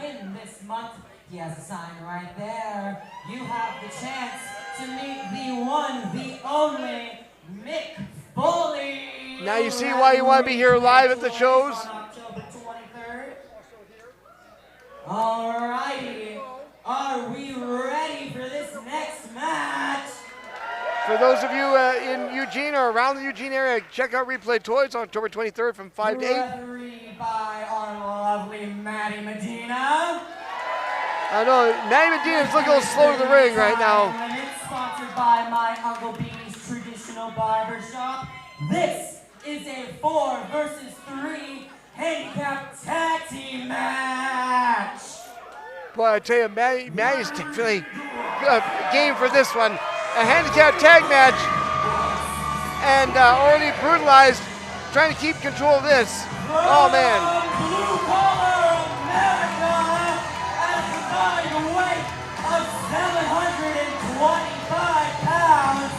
win this month, he has a sign right there. You have the chance to meet the one, the only Mick Foley. Now you see why you want to be here live at the shows. On October 23rd. Alrighty, are we ready for this next match? For those of you in Eugene or around the Eugene area, check out Replay Toys on October 23rd from 5 to 8. Referee by our lovely Maddie Medina. I know, Maddie Medina's looking a little slow to the ring right now. Sponsored by my Uncle Beanie's Traditional Barbershop. This is a 4 versus 3 handicap tag team match. Boy, I tell you, Maddie's definitely game for this one. A handicap tag match, and already brutalized, trying to keep control of this. Oh man. Blue collar America at the dying weight of 725 pounds.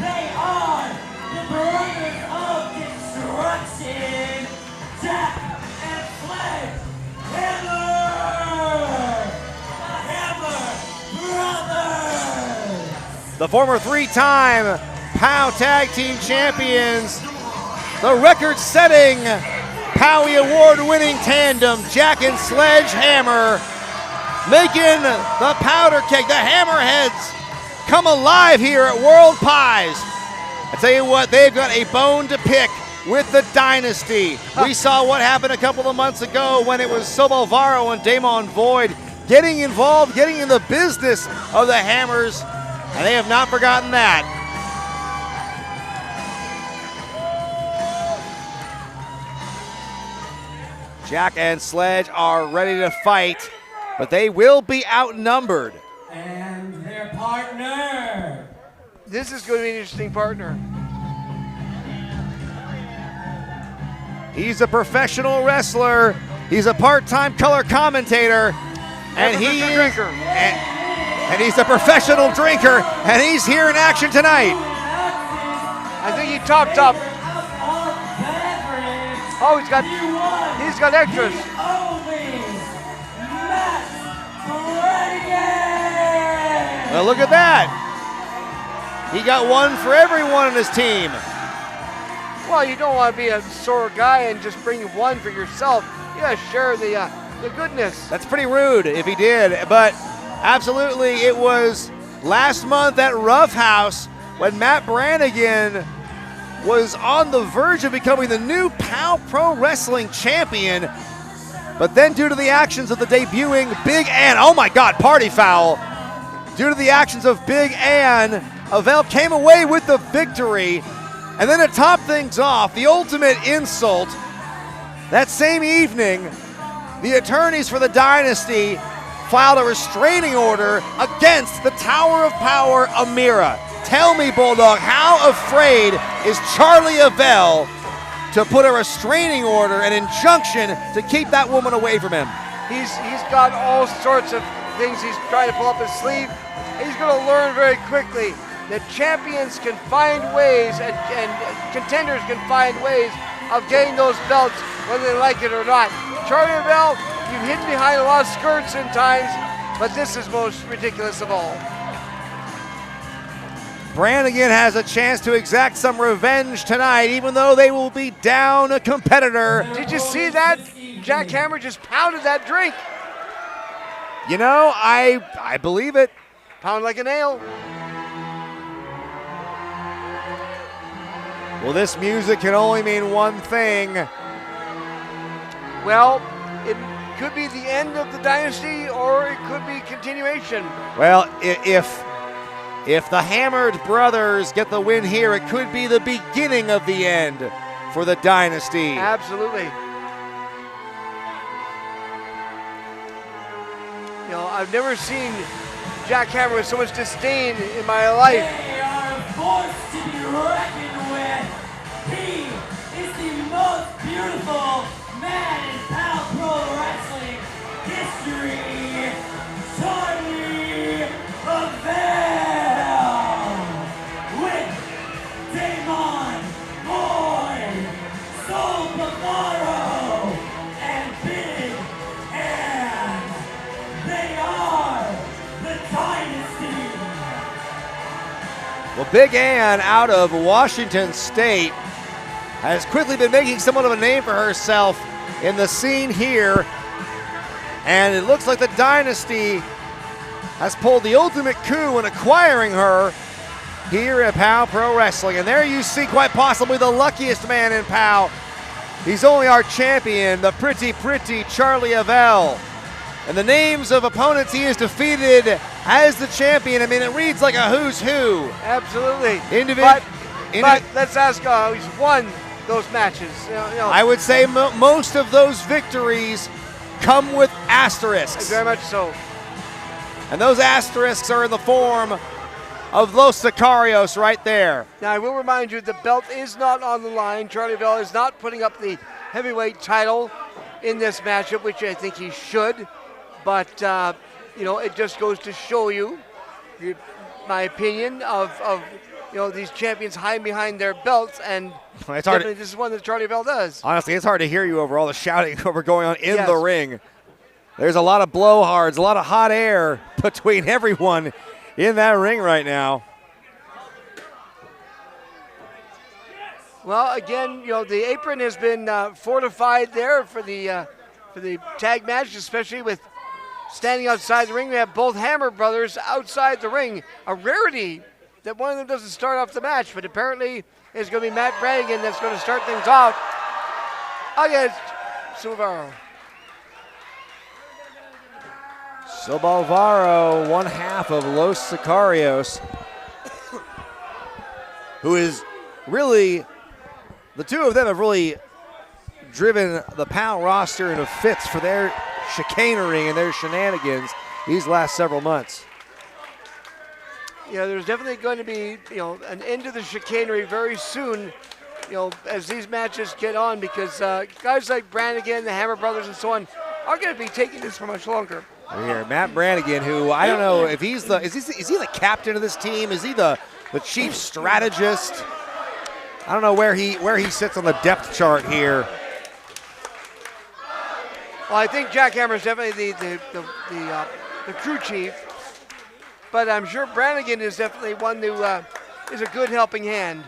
They are the Brothers of Destruction, Jack and Sledge Hammer, the Hammer Brothers. The former 3-time POW Tag Team Champions, the record-setting POWY Award-winning tandem, Jack and Sledgehammer, making the powder keg, the Hammerheads, come alive here at World Pies. I tell you what, they've got a bone to pick with the Dynasty. We saw what happened a couple of months ago when it was Sobalvaro and Damon Void getting involved, getting in the business of the Hammers, and they have not forgotten that. Jack and Sledge are ready to fight, but they will be outnumbered. And their partner. This is going to be an interesting partner. He's a professional wrestler. He's a part-time color commentator, and he's a professional drinker, and he's here in action tonight. I think he topped up. Oh, he's got extras. Well, look at that. He got one for everyone in his team. Well, you don't want to be a sore guy and just bring one for yourself. You gotta share the goodness. That's pretty rude if he did, but absolutely, it was last month at Rough House when Matt Brannigan was on the verge of becoming the new POW Pro Wrestling Champion, but then due to the actions of the debuting Big Ann, oh my God, party foul. Due to the actions of Big Ann, Avell came away with the victory. And then to top things off, the ultimate insult, that same evening, the attorneys for the Dynasty filed a restraining order against the Tower of Power, Amira. Tell me, Bulldog, how afraid is Charly Avell to put a restraining order, an injunction to keep that woman away from him? He's got all sorts of things he's trying to pull up his sleeve. He's going to learn very quickly that champions can find ways and contenders can find ways of getting those belts whether they like it or not. Charly Avell, you've hidden behind a lot of skirts in times, but this is most ridiculous of all. Brannigan has a chance to exact some revenge tonight, even though they will be down a competitor. Did you see that? Jack Hammer just pounded that drink. You know, I believe it. Pound like a nail. Well, this music can only mean one thing. Well, it could be the end of the Dynasty or it could be continuation. Well, if the Hammered Brothers get the win here, it could be the beginning of the end for the Dynasty. Absolutely. You know, I've never seen Jack Hammer with so much disdain in my life. They are forced to be reckoned with. He is the most beautiful man in POW Pro Wrestling history, Charly Avell, with Damon Boyd, Soul Bavaro, and Big Ann. Well, Big Ann out of Washington State has quickly been making somewhat of a name for herself in the scene here. And it looks like the Dynasty has pulled the ultimate coup in acquiring her here at POW Pro Wrestling. And there you see quite possibly the luckiest man in POW. He's only our champion, the pretty Charly Avell. And the names of opponents he has defeated as the champion, I mean, it reads like a who's who. Absolutely. But let's ask how he's won those matches. I would say most of those victories come with asterisks. Very much so. And those asterisks are in the form of Los Sicarios right there. Now, I will remind you, the belt is not on the line. Charly Avell is not putting up the heavyweight title in this matchup, which I think he should. But, it just goes to show you my opinion of these champions hiding behind their belts, and it's hard this is one that Charly Avell does. Honestly, it's hard to hear you over all the shouting over going on in the ring. There's a lot of blowhards, a lot of hot air between everyone in that ring right now. Well, again, the apron has been fortified there for the tag match, especially with standing outside the ring. We have both Hammer Brothers outside the ring. A rarity that one of them doesn't start off the match, but apparently it's going to be Matt Brannigan that's going to start things off against Silvaro. Silvaro, one half of Los Sicarios, who is really, the two of them have really driven the POW roster into fits for their chicanery and their shenanigans these last several months. Yeah, there's definitely going to be, an end to the chicanery very soon, as these matches get on, because guys like Brannigan, the Hammer Brothers, and so on are going to be taking this for much longer. Here, Matt Brannigan, who I don't know if he's is he the captain of this team? Is he the chief strategist? I don't know where he sits on the depth chart here. Well, I think Jack Hammer is definitely the crew chief, but I'm sure Brannigan is definitely one who is a good helping hand.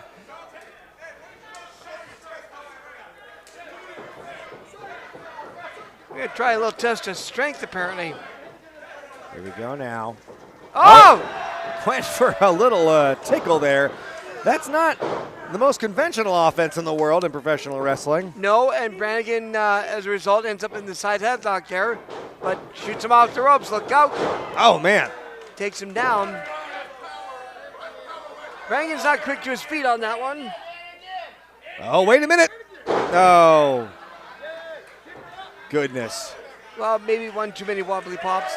We're going to try a little test of strength, apparently. Here we go now. Oh! Went for a little tickle there. That's not the most conventional offense in the world in professional wrestling. No, and Brannigan, as a result, ends up in the side headlock there, but shoots him off the ropes. Look out. Oh, man. Takes him down. Brannigan's not quick to his feet on that one. Oh, wait a minute. Oh. Goodness. Well, maybe one too many wobbly pops.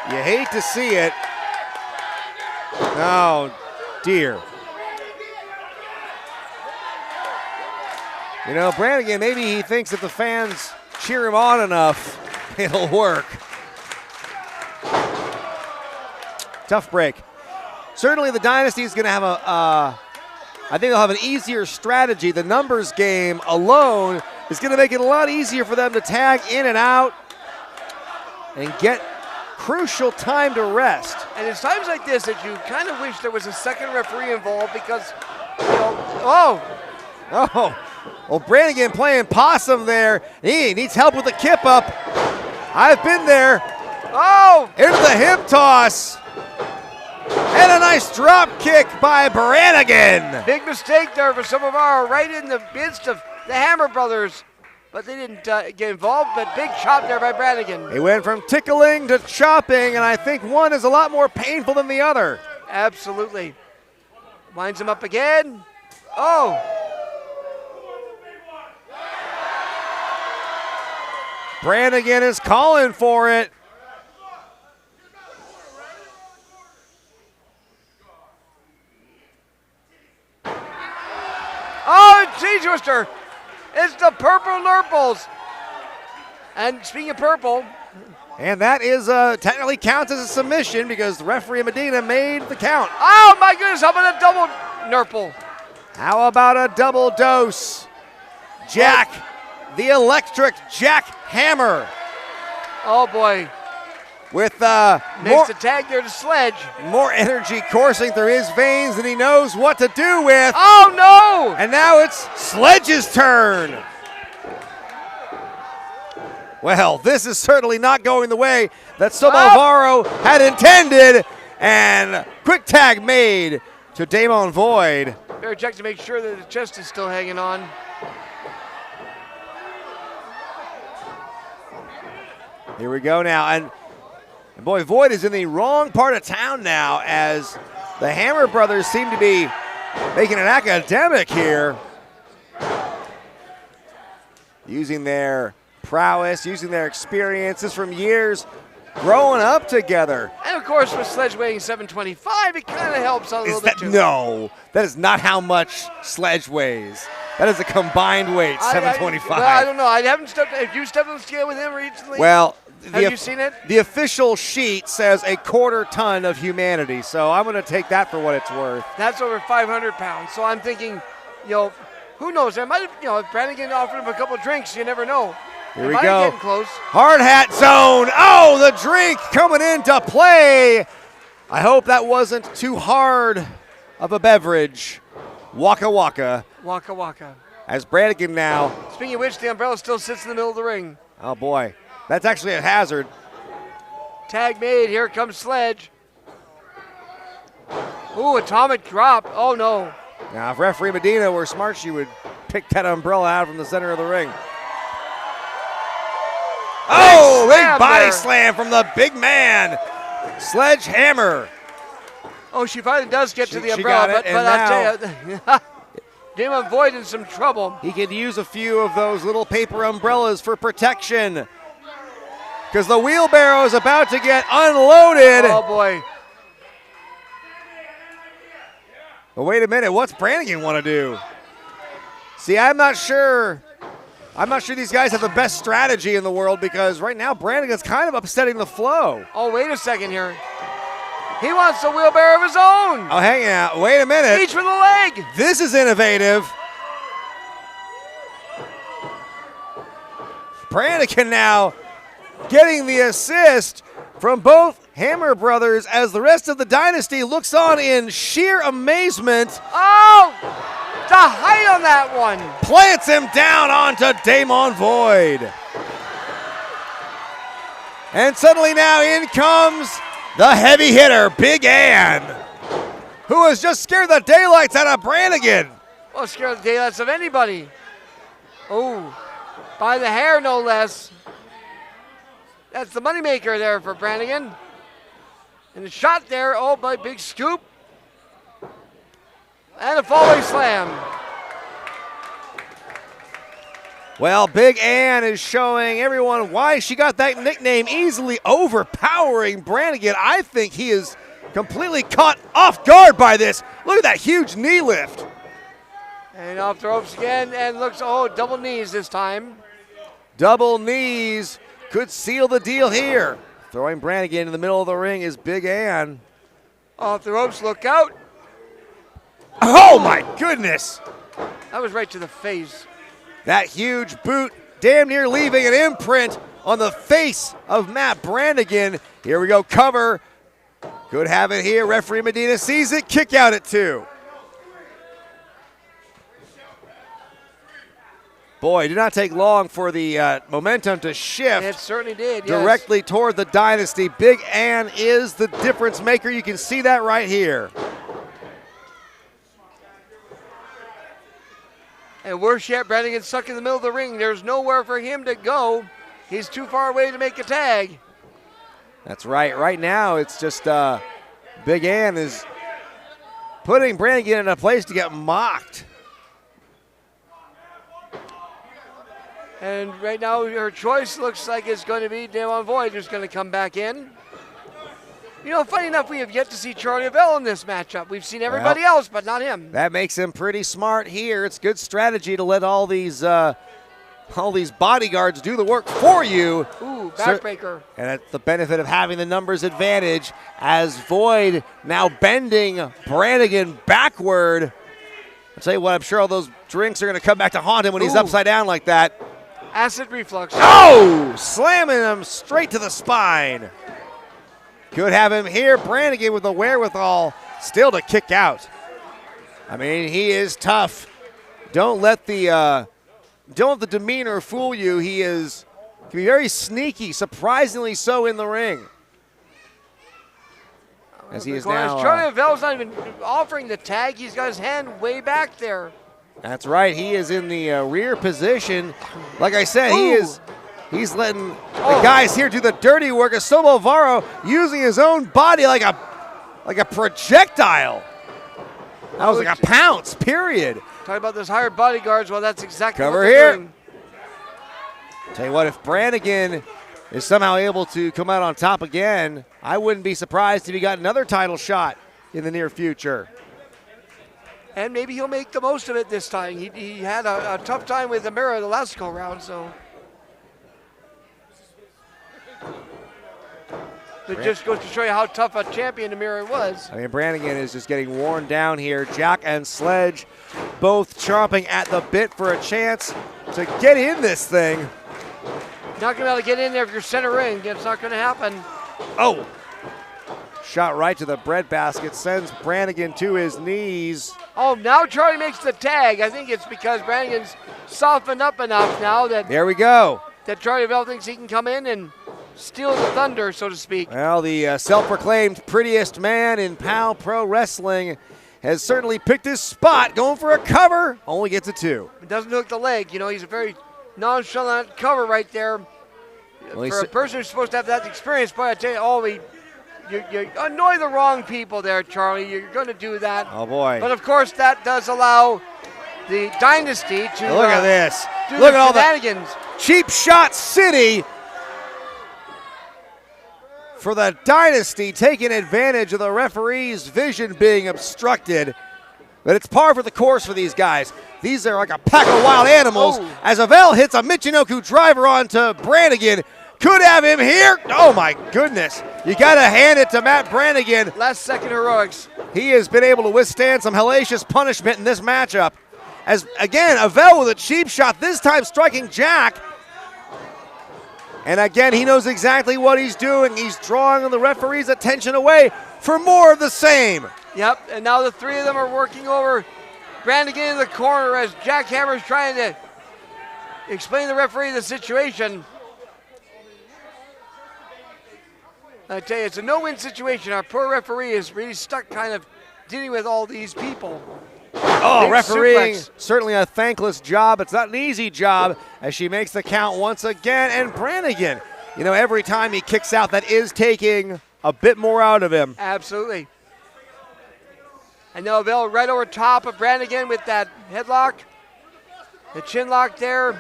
You hate to see it. Oh, dear. Brannigan, maybe he thinks if the fans cheer him on enough, it'll work. Tough break. Certainly the Dynasty is going to have I think they'll have an easier strategy. The numbers game alone is going to make it a lot easier for them to tag in and out and get crucial time to rest. And it's times like this that you kind of wish there was a second referee involved because, oh. Well, Brannigan playing possum there. He needs help with the kip up. I've been there. Oh! Into the hip toss. And a nice drop kick by Brannigan. Big mistake there for Silvaro, right in the midst of the Hammer Brothers. But they didn't get involved, but big chop there by Brannigan. He went from tickling to chopping, and I think one is a lot more painful than the other. Absolutely. Winds him up again. Oh. Brannigan is calling for it. Oh, T-twister. It's the purple Nurples. And speaking of purple. And that is technically counts as a submission because referee Medina made the count. Oh my goodness, how about a double Nurple? How about a double dose? Jack, the electric Jack Hammer. Oh boy. with Makes the tag there to Sledge. more energy coursing through his veins than he knows what to do with. Oh, no! And now it's Sledge's turn. Well, this is certainly not going the way that Somalvaro had intended. And quick tag made to Damon Void. Better check to make sure that the chest is still hanging on. Here we go now. And boy, Void is in the wrong part of town now as the Hammer Brothers seem to be making an academic here. Using their prowess, using their experiences from years growing up together. And of course, with Sledge weighing 725, it kind of helps a little bit too. No, that is not how much Sledge weighs. That is a combined weight, 725. Well, I don't know. I haven't stepped. Have you stepped on the scale with him recently? Well, have you seen it? The official sheet says a quarter ton of humanity, so I'm going to take that for what it's worth. That's over 500 pounds. So I'm thinking, who knows? I might have, if Brannigan offered him a couple of drinks, you never know. Here we go. go. Close. Hard hat zone. Oh, the drink coming into play. I hope that wasn't too hard of a beverage. Waka waka. Waka waka. As Brannigan now. Speaking of which, the umbrella still sits in the middle of the ring. Oh, boy. That's actually a hazard. Tag made. Here comes Sledge. Ooh, atomic drop. Oh, no. Now, if referee Medina were smart, she would pick that umbrella out from the center of the ring. Oh, big body slam from the big man. Sledgehammer. Oh, she finally does get to the umbrella, but I'll tell you, Damon Void in some trouble. He could use a few of those little paper umbrellas for protection because the wheelbarrow is about to get unloaded. Oh, boy. But wait a minute, what's Brannigan want to do? See, I'm not sure these guys have the best strategy in the world because right now Brannigan's kind of upsetting the flow. Oh, wait a second here. He wants a wheelbarrow of his own. Oh, hang on. Wait a minute. Each with a leg. This is innovative. Brannigan now getting the assist from both Hammer Brothers as the rest of the Dynasty looks on in sheer amazement. Oh! The height on that one. Plants him down onto Damon Void. And suddenly now in comes the heavy hitter, Big Ann, who has just scared the daylights out of Brannigan. Well, scare the daylights of anybody. Oh, by the hair no less. That's the moneymaker there for Brannigan. And the shot there, oh, by big scoop. And a falling slam. Well, Big Ann is showing everyone why she got that nickname, easily overpowering Brannigan. I think he is completely caught off guard by this. Look at that huge knee lift. And off the ropes again, and looks, double knees this time. Double knees could seal the deal here. Throwing Brannigan in the middle of the ring is Big Ann. Off the ropes, look out. Oh my goodness. That was right to the face. That huge boot damn near leaving an imprint on the face of Matt Brannigan. Here we go, cover. Could have it here. Referee Medina sees it, kick out at 2. Boy, it did not take long for the momentum to shift. It certainly did, directly toward the Dynasty. Big Ann is the difference maker. You can see that right here. And worse yet, Brannigan's stuck in the middle of the ring. There's nowhere for him to go. He's too far away to make a tag. That's right. Right now, it's just Big Ann is putting Brannigan in a place to get mocked. And right now, her choice looks like it's going to be Damon Void, who's going to come back in. You know, funny enough, we have yet to see Charly Avell in this matchup. We've seen everybody else, but not him. That makes him pretty smart here. It's good strategy to let all these bodyguards do the work for you. Ooh, backbreaker. And that's the benefit of having the numbers advantage as Void now bending Brannigan backward. I'll tell you what, I'm sure all those drinks are going to come back to haunt him when he's upside down like that. Acid reflux. Oh! Slamming him straight to the spine. Could have him here. Brannigan with the wherewithal still to kick out. I mean, he is tough. Don't let the demeanor fool you. He can be very sneaky, surprisingly so in the ring. As he is now. Charly Avell's not even offering the tag. He's got his hand way back there. That's right. He is in the rear position. Like I said, he's letting the guys here do the dirty work. Alvaro using his own body like a projectile. That was like a pounce, period. Talk about those hired bodyguards. Well, that's exactly Cover what here. they're doing. Tell you what, if Brannigan is somehow able to come out on top again, I wouldn't be surprised if he got another title shot in the near future. And maybe he'll make the most of it this time. He had a tough time with Amira the last go round, so. It just goes to show you how tough a champion Amira was. I mean, Brannigan is just getting worn down here. Jack and Sledge both chomping at the bit for a chance to get in this thing. Not going to be able to get in there if you're center ring. It's not going to happen. Oh! Shot right to the breadbasket, sends Brannigan to his knees. Oh, now Charly makes the tag. I think it's because Brannigan's softened up enough now that there we go. That Charly Avell thinks he can come in and steal the thunder, so to speak. Well, the self-proclaimed prettiest man in PAL Pro Wrestling has certainly picked his spot, going for a cover. Only gets a 2. It doesn't hook the leg. You know, he's a very nonchalant cover right there. Well, for a person who's supposed to have that experience, boy, I tell you, you annoy the wrong people there, Charly. You're going to do that. Oh, boy. But, of course, that does allow the Dynasty to look at this. Look at all the cheap shot city for the Dynasty, taking advantage of the referee's vision being obstructed. But it's par for the course for these guys. These are like a pack of wild animals. As Avell hits a Michinoku driver onto Brannigan. Could have him here. Oh, my goodness. You got to hand it to Matt Brannigan. Last second heroics. He has been able to withstand some hellacious punishment in this matchup. As, again, Avell with a cheap shot, this time striking Jack. And again, he knows exactly what he's doing. He's drawing the referee's attention away for more of the same. Yep, and now the three of them are working over Brannigan in the corner as Jack Hammer's trying to explain to the referee the situation. I tell you, it's a no-win situation. Our poor referee is really stuck kind of dealing with all these people. Oh, Big refereeing, suplex. certainly a thankless job. It's not an easy job as she makes the count once again. And Brannigan, you know, every time he kicks out, that is taking a bit more out of him. Absolutely. And now Avell right over top of Brannigan with that headlock. The chin lock there.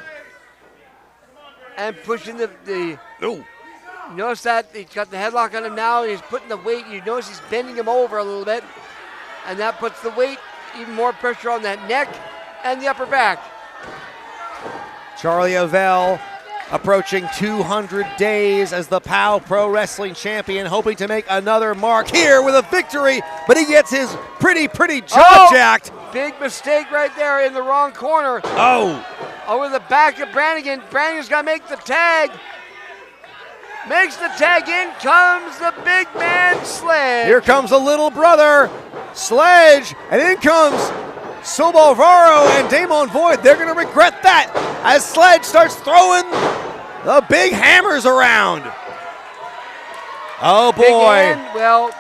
And pushing the Ooh. You notice that he's got the headlock on him now. He's putting the weight. You notice he's bending him over a little bit. And that puts the weight, even more pressure on that neck and the upper back. Charly Avell approaching 200 days as the PAL Pro Wrestling Champion, hoping to make another mark here with a victory, but he gets his pretty jaw jacked. Big mistake right there in the wrong corner. Oh. Over the back of Brannigan. Brannigan's got to make the tag. Makes the tag, in comes the big man Sledge. Here comes the little brother, Sledge, and in comes Alvaro and Damon Void. They're going to regret that as Sledge starts throwing the big hammers around. Oh, boy. Big Ann, well,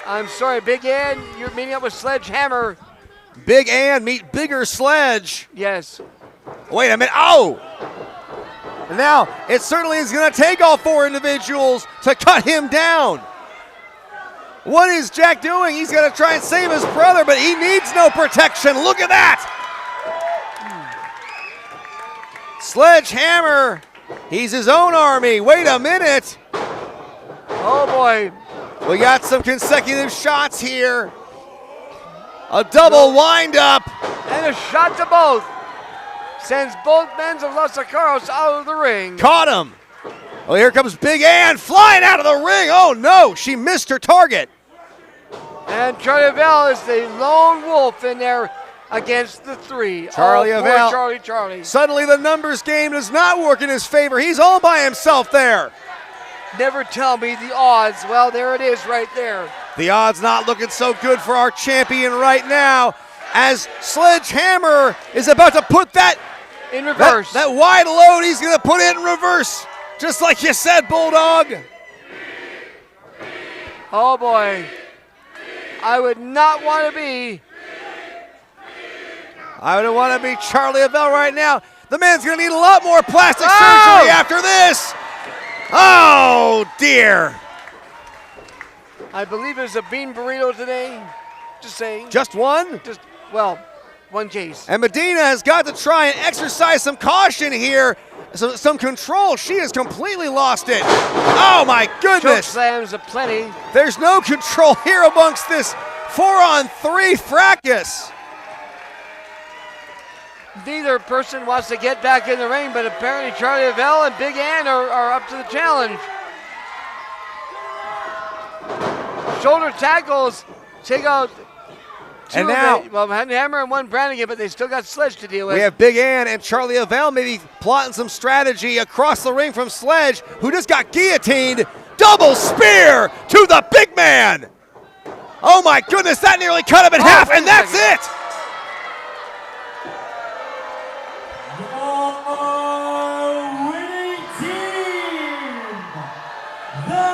I'm sorry, Big Ann, you're meeting up with Sledgehammer. Big Ann meet bigger Sledge. Yes. Wait a minute. Oh! Now, it certainly is going to take all 4 individuals to cut him down. What is Jack doing? He's going to try and save his brother, but he needs no protection. Look at that! Sledgehammer, he's his own army. Wait a minute. Oh, boy. We got some consecutive shots here. A double wind-up. And a shot to both. Sends both men of Los Sicarios out of the ring. Caught him. Oh, here comes Big Ann flying out of the ring. Oh, no, she missed her target. And Charly Avell is the lone wolf in there against the 3. Charly Avell. Charly. Suddenly the numbers game does not work in his favor. He's all by himself there. Never tell me the odds. Well, there it is right there. The odds not looking so good for our champion right now, as Sledgehammer is about to put that In reverse. That wide load, he's going to put it in reverse, just like you said, Bulldog. Oh boy. I would not want to be. I would want to be Charly Avell right now. The man's going to need a lot more plastic surgery after this. Oh, dear. I believe there's a bean burrito today. Just saying. Just one? Well, one case. And Medina has got to try and exercise some caution here, some control. She has completely lost it. Oh, my goodness. Choke slams aplenty. There's no control here amongst this 4-on-3 fracas. Neither person wants to get back in the ring, but apparently Charly Avell and Big Ann are up to the challenge. Shoulder tackles take out two and now, well, Hammer and one Brannigan, but they still got Sledge to deal with. We have Big Ann and Charly Avell maybe plotting some strategy across the ring from Sledge, who just got guillotined. Double spear to the big man. Oh my goodness, that nearly cut him in half, and that's it. Winning team, the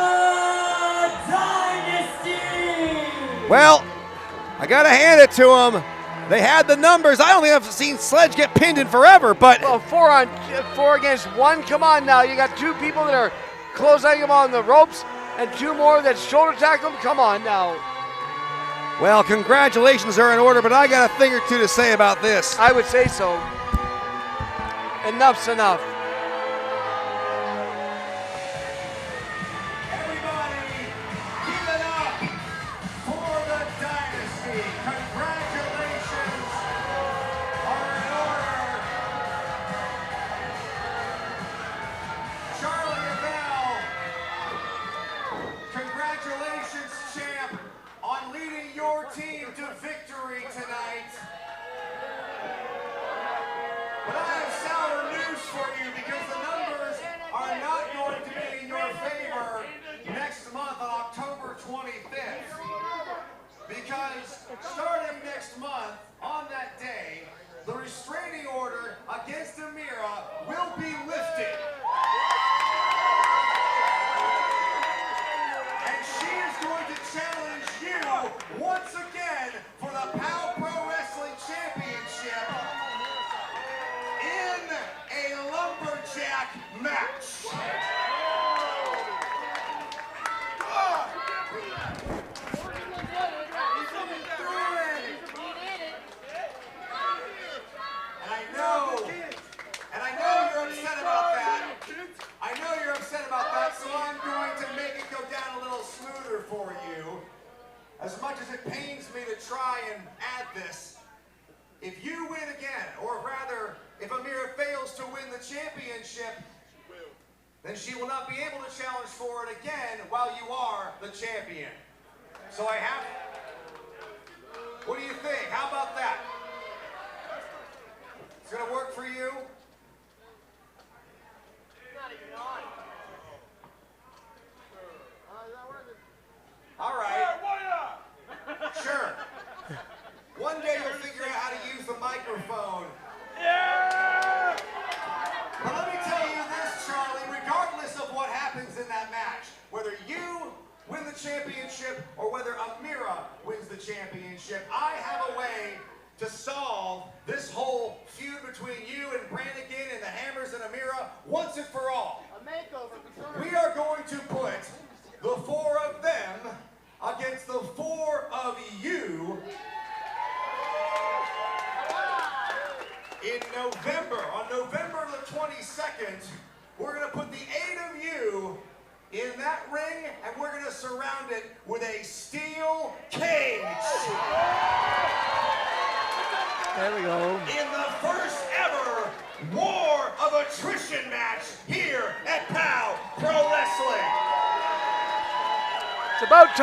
Dynasty. Well, I gotta hand it to them. They had the numbers. I don't think I've seen Sledge get pinned in forever, but well, 4 against 1. Come on now, you got 2 people that are clotheslining him on the ropes, and 2 more that shoulder tackle him. Come on now. well, congratulations are in order, but I got a thing or two to say about this. I would say so. Enough's enough. Everybody, give it up for the Dynasty. Congratulations are in order. Charly Avell, congratulations, champ, on leading your team to victory tonight. But I have sour news for you, because the numbers are not going to be in your favor next month on October 25th. Because starting next month, on that day, the restraining order against Amira will be lifted. And she is going to challenge you once again for the POW Pro Wrestling Championship in a lumberjack match. And I know you're upset about that. I know you're upset about that, so I'm going to make it go down a little smoother for you. As much as it pains me to try and add this, if you win again, or rather, if Amira fails to win the championship, then she will not be able to challenge for it again while you are the champion. So I have... What do you think? How about that? It's gonna work for you? All right. Sure. One day you'll figure out how to use the microphone. Yeah! But let me tell you this, Charly, regardless of what happens in that match, whether you win the championship or whether Amira wins the championship, I have a way to solve this whole feud between you and Brannigan and the Hammers and Amira once and for all. A makeover. We are going to put the 4 of them against the 4 of you in November. On November the 22nd, we're going to put the 8 of you in that ring, and we're going to surround it with a steel cage. There we go. In the first ever war of attrition match here at POW Pro Wrestling. It's about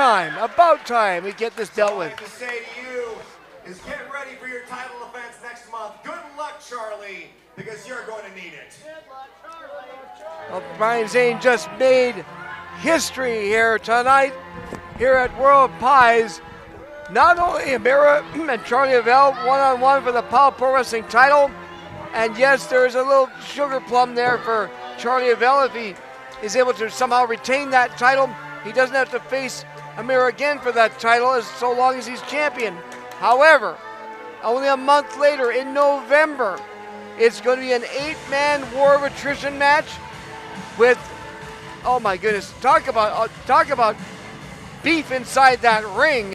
time we get this dealt with. What I have to say to you is get ready for your title defense next month. Good luck, Charly, because you're going to need it. Well, Brian Zane just made history here tonight here at World Pies. Not only Amira and Charly Avell one-on-one for the POW Pro Wrestling title, and yes, there's a little sugar plum there for Charly Avell. If he is able to somehow retain that title, he doesn't have to face Amira again for that title as so long as he's champion. However, only a month later in November, it's going to be an 8-man war of attrition match with, oh my goodness, talk about beef inside that ring.